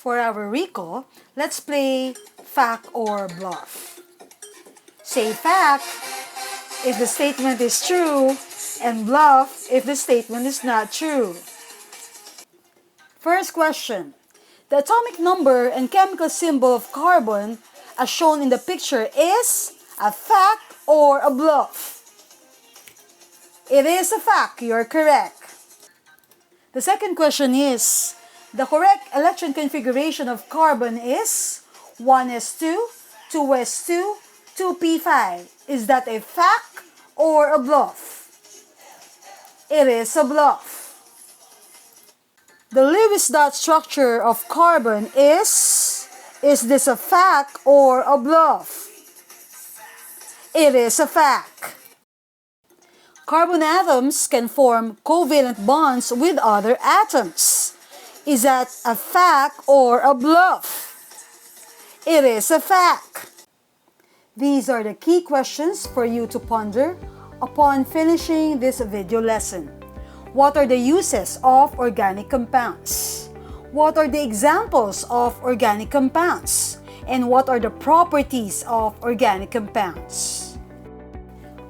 For our recall, let's play fact or bluff. Say fact if the statement is true and bluff if the statement is not true. First question. The atomic number and chemical symbol of carbon as shown in the picture is a fact or a bluff? It is a fact. You're correct. The second question is, the correct electron configuration of carbon is 1s2, 2s2, 2p5. Is that a fact or a bluff? It is a bluff. The Lewis dot structure of carbon is this a fact or a bluff? It is a fact. Carbon atoms can form covalent bonds with other atoms. Is that a fact or a bluff? It is a fact. These are the key questions for you to ponder upon finishing this video lesson. What are the uses of organic compounds? What are the examples of organic compounds? And what are the properties of organic compounds?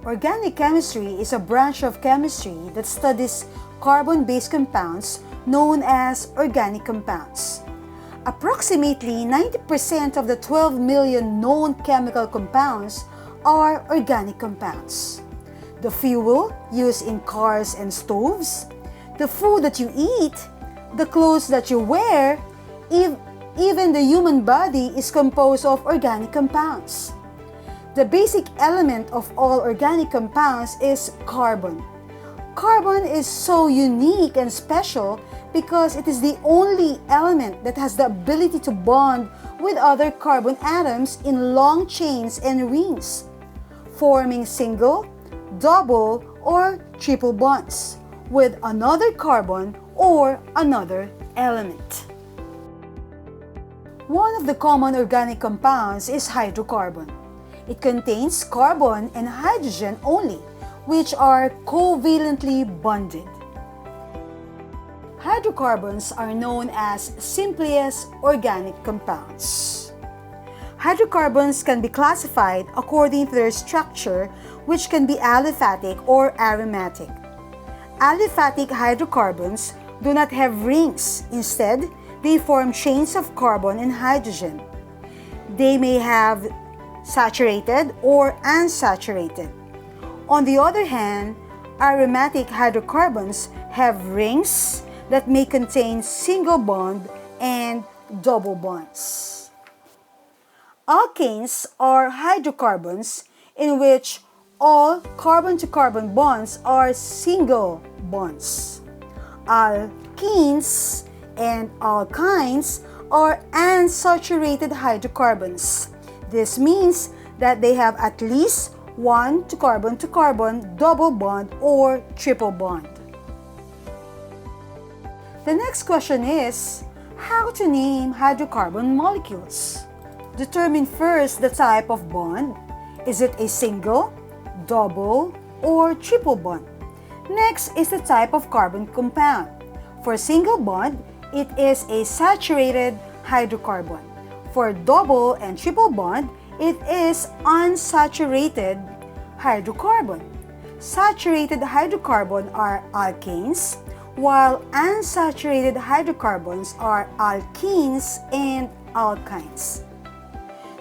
Organic chemistry is a branch of chemistry that studies carbon-based compounds known as organic compounds. Approximately 90% of the 12 million known chemical compounds are organic compounds. The fuel used in cars and stoves, the food that you eat, the clothes that you wear, even the human body is composed of organic compounds. The basic element of all organic compounds is carbon. Carbon is so unique and special because it is the only element that has the ability to bond with other carbon atoms in long chains and rings, forming single, double, or triple bonds with another carbon or another element. One of the common organic compounds is hydrocarbon. It contains carbon and hydrogen only, which are covalently bonded. Hydrocarbons are known as simplest organic compounds. Hydrocarbons can be classified according to their structure, which can be aliphatic or aromatic. Aliphatic hydrocarbons do not have rings. Instead, they form chains of carbon and hydrogen. They may have saturated or unsaturated. On the other hand, aromatic hydrocarbons have rings that may contain single bond and double bonds. Alkanes are hydrocarbons in which all carbon-to-carbon bonds are single bonds. Alkenes and alkynes are unsaturated hydrocarbons. This means that they have at least one carbon-to-carbon double bond or triple bond. The next question is, how to name hydrocarbon molecules? Determine first the type of bond. Is it a single, double, or triple bond? Next is the type of carbon compound. For single bond, it is a saturated hydrocarbon. For double and triple bond, it is unsaturated hydrocarbon. Saturated hydrocarbon are alkanes, while unsaturated hydrocarbons are alkenes and alkynes.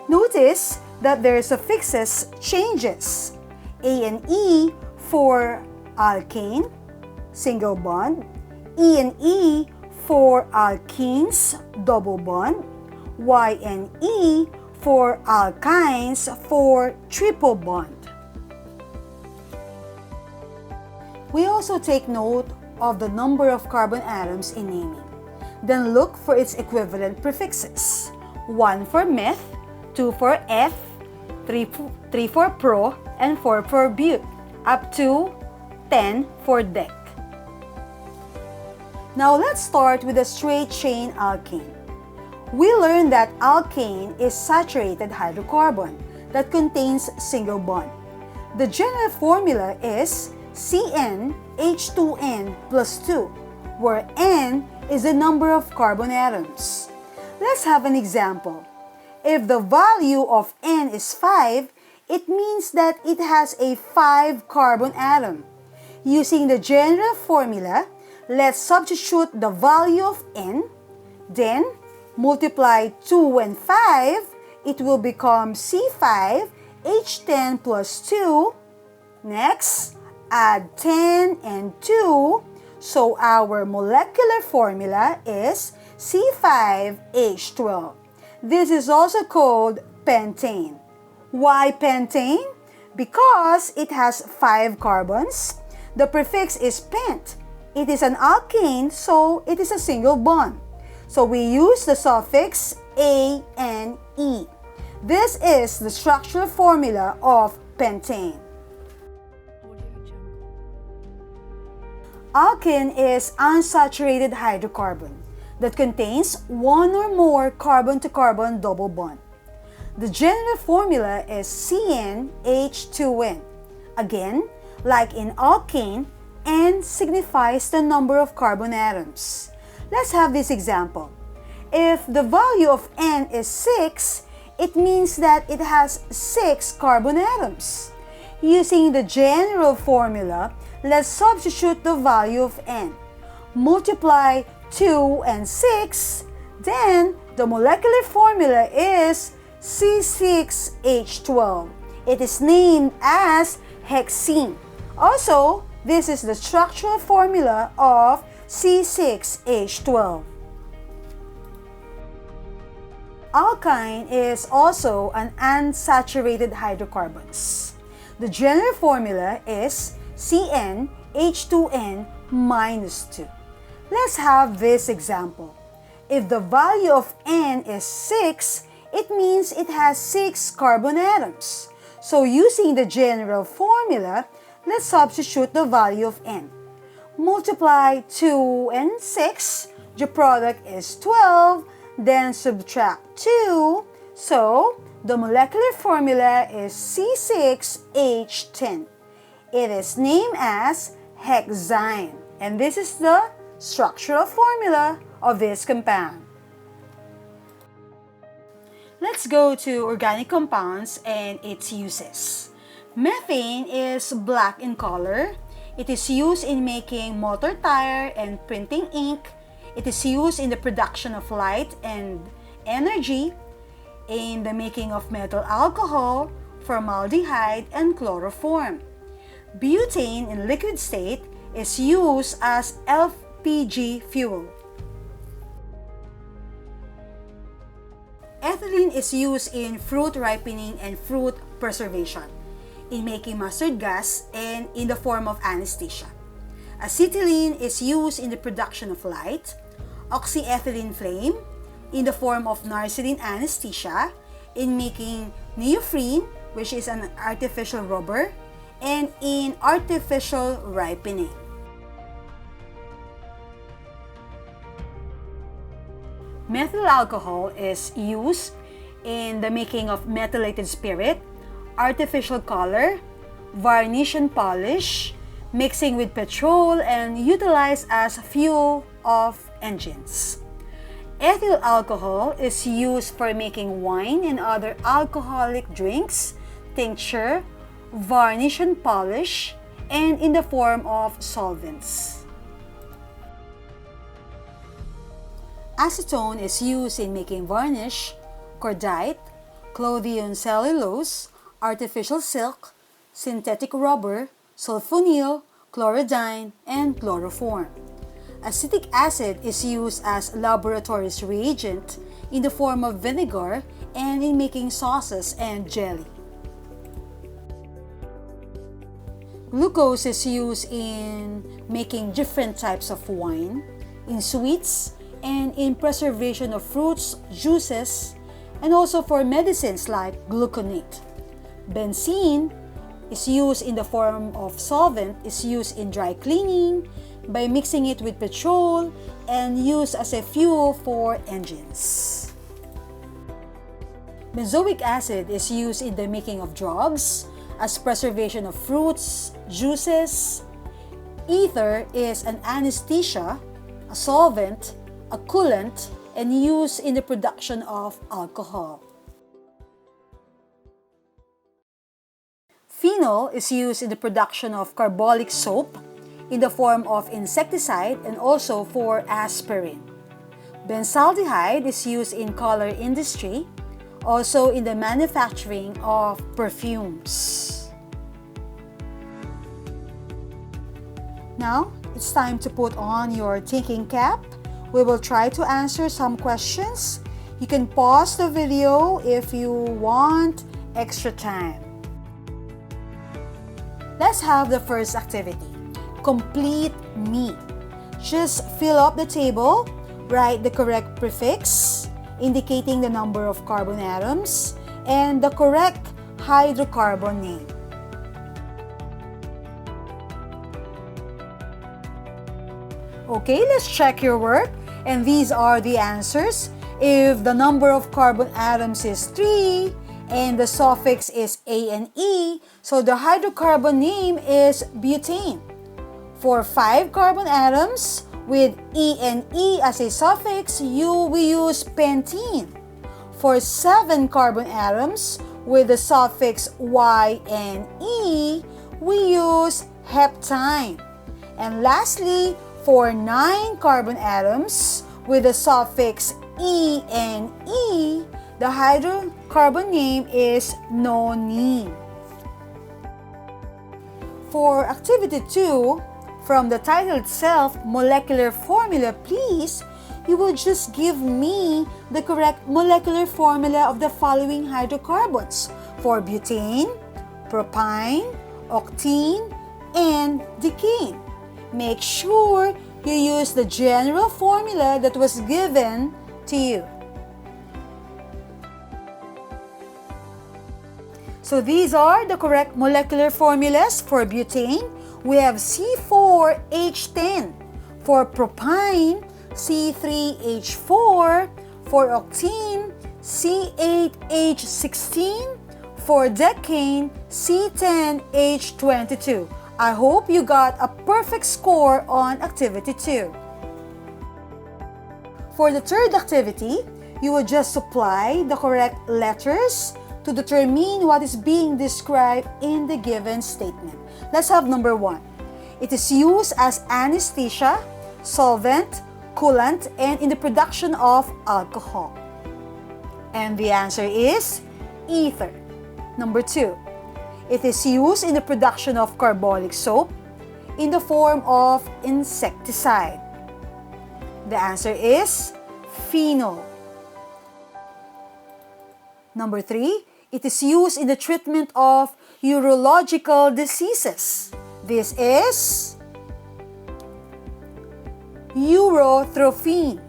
Notice that their suffixes changes. A and E for alkane, single bond, E and E for alkenes, double bond, Y and E for alkynes for triple bond. We also take note of the number of carbon atoms in naming. Then look for its equivalent prefixes. 1 for meth, 2 for eth, 3 for pro, and 4 for but, up to 10 for dec. Now let's start with a straight chain alkane. We learned that alkane is saturated hydrocarbon that contains single bond. The general formula is CnH2n plus 2, where N is the number of carbon atoms. Let's have an example. If the value of N is 5, it means that it has a 5-carbon atom. Using the general formula, let's substitute the value of N, then multiply 2 and 5, it will become C5H10 plus 2. Next, add 10 and 2, so our molecular formula is C5H12. This is also called pentane. Why pentane? Because it has 5 carbons. The prefix is pent. It is an alkane, so it is a single bond. So we use the suffix ane. This is the structural formula of pentane. Alkene is unsaturated hydrocarbon that contains one or more carbon-to-carbon double bond. The general formula is CnH2n. Again, like in alkane, N signifies the number of carbon atoms. Let's have this example. If the value of N is 6, it means that it has 6 carbon atoms. Using the general formula, let's substitute the value of N. Multiply 2 and 6, then the molecular formula is C6H12. It is named as hexene. Also, this is the structural formula of C6H12. Alkyne is also an unsaturated hydrocarbons. The general formula is CnH2n minus 2. Let's have this example. If the value of N is 6, it means it has 6 carbon atoms. So using the general formula, let's substitute the value of N. Multiply 2 and 6, the product is 12, then subtract 2. So the molecular formula is C6H10. It is named as hexyne, and this is the structural formula of this compound. Let's go to organic compounds and its uses. Methane is black in color. It is used in making motor tire and printing ink. It is used in the production of light and energy, in the making of methyl alcohol, formaldehyde, and chloroform. Butane in liquid state is used as LPG fuel. Ethylene is used in fruit ripening and fruit preservation, in making mustard gas, and in the form of anesthesia. Acetylene is used in the production of light. Oxyethylene flame, in the form of narcotin anesthesia, in making neoprene, which is an artificial rubber, and in artificial ripening. Methyl alcohol is used in the making of methylated spirit, artificial color, varnish and polish, mixing with petrol, and utilized as fuel of engines. Ethyl alcohol is used for making wine and other alcoholic drinks, tincture, varnish and polish, and in the form of solvents. Acetone is used in making varnish, cordite, clothion cellulose, artificial silk, synthetic rubber, sulfonyl, chlorodyne, and chloroform. Acetic acid is used as laboratory reagent in the form of vinegar and in making sauces and jelly. Glucose is used in making different types of wine, in sweets, and in preservation of fruits, juices, and also for medicines like gluconate. Benzene is used in the form of solvent, is used in dry cleaning by mixing it with petrol and used as a fuel for engines. Benzoic acid is used in the making of drugs as preservation of fruits, juices. Ether is an anesthesia, a solvent, a coolant, and used in the production of alcohol. Phenol is used in the production of carbolic soap, in the form of insecticide, and also for aspirin. Benzaldehyde is used in color industry, also in the manufacturing of perfumes. Now, it's time to put on your thinking cap. We will try to answer some questions. You can pause the video if you want extra time. Let's have the first activity. Complete me. Just fill up the table, write the correct prefix, indicating the number of carbon atoms, and the correct hydrocarbon name. Okay, let's check your work, and these are the answers. If the number of carbon atoms is 3, and the suffix is A and E, so the hydrocarbon name is butane. For 5 carbon atoms with E and E as a suffix, we use pentene. For 7 carbon atoms with the suffix Y and E, we use heptene. And lastly, for 9 carbon atoms with the suffix E and E, the hydrocarbon name is nonene. For activity 2, from the title itself, molecular formula, please, you will just give me the correct molecular formula of the following hydrocarbons for butane, propane, octene, and decane. Make sure you use the general formula that was given to you. So these are the correct molecular formulas for butane. We have C4H10. For propane, C3H4. For octene, C8H16. For decane, C10H22. I hope you got a perfect score on activity 2. For the third activity, you will just supply the correct letters to determine what is being described in the given statement. Let's have number 1. It is used as anesthesia, solvent, coolant, and in the production of alcohol. And the answer is ether. Number 2. It is used in the production of carbolic soap in the form of insecticide. The answer is phenol. Number 3. It is used in the treatment of urological diseases. This is urotropine.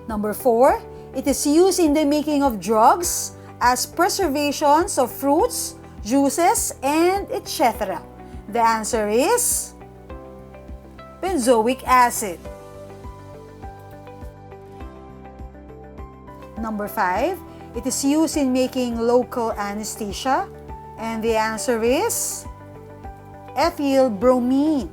Number 4. It is used in the making of drugs as preservations of fruits, juices, and etc. The answer is benzoic acid. Number 5. It is used in making local anesthesia, and the answer is ethyl bromine.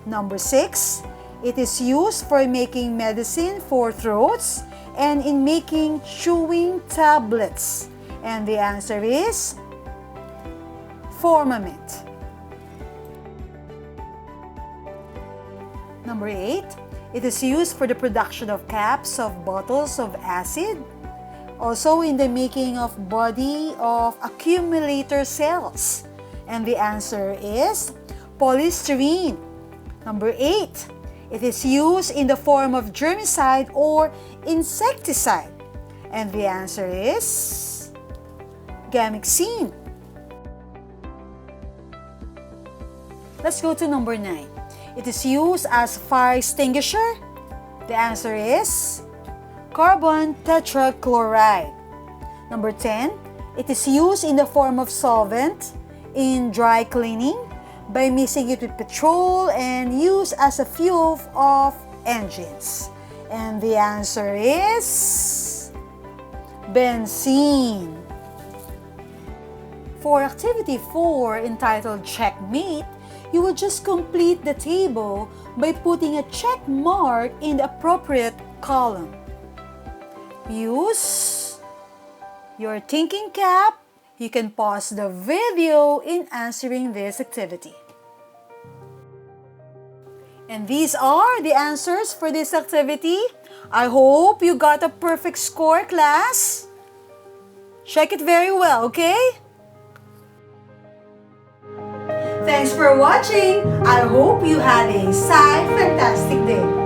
Number 6. It is used for making medicine for throats and in making chewing tablets, and the answer is formamint. Number 8. It is used for the production of caps of bottles of acid, also in the making of body of accumulator cells, and the answer is polystyrene. Number 8. It is used in the form of germicide or insecticide, and the answer is gamexine. Let's go to number 9. It is used as fire extinguisher. The answer is carbon tetrachloride. Number 10. It is used in the form of solvent in dry cleaning by mixing it with petrol and used as a fuel of engines. And the answer is benzene. For activity 4 entitled Checkmate, you will just complete the table by putting a check mark in the appropriate column. use your thinking cap. You can pause the video in answering this activity. And these are the answers for this activity. I hope you got a perfect score, class. Check it very well, okay? Thanks for watching. I hope you had a fantastic day.